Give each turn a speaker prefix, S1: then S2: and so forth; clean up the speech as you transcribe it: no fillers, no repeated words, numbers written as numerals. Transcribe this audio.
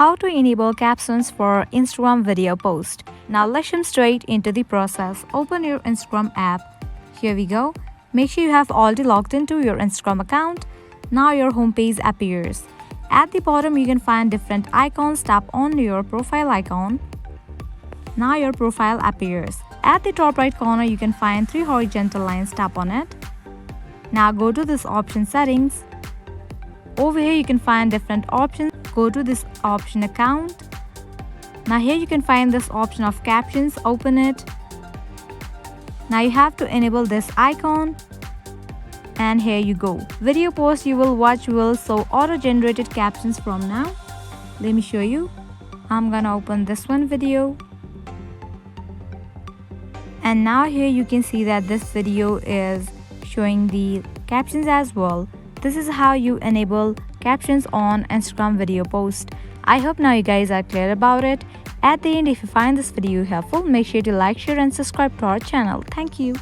S1: how to enable captions for Instagram video post. Now let's jump straight into the process. Open your Instagram app. Here we go. Make sure you have already logged into your Instagram account. Now your homepage appears. At the bottom you can find different icons. Tap on your profile icon. Now your profile appears. At the top right corner you can find 3 horizontal lines. Tap on it. Now go to this option settings. Over here you can find different options. Go to this option account. Now here you can find this option of captions. Open it. Now you have to enable this icon. And here you go. Video post you will watch will show auto-generated captions from now. Let me show you. I'm gonna open this one video. And now here you can see that this video is showing the captions as well. This is how you enable captions on Instagram video post. I hope now you guys are clear about it. At the end, if you find this video helpful, make sure to like, share and subscribe to our channel. Thank you.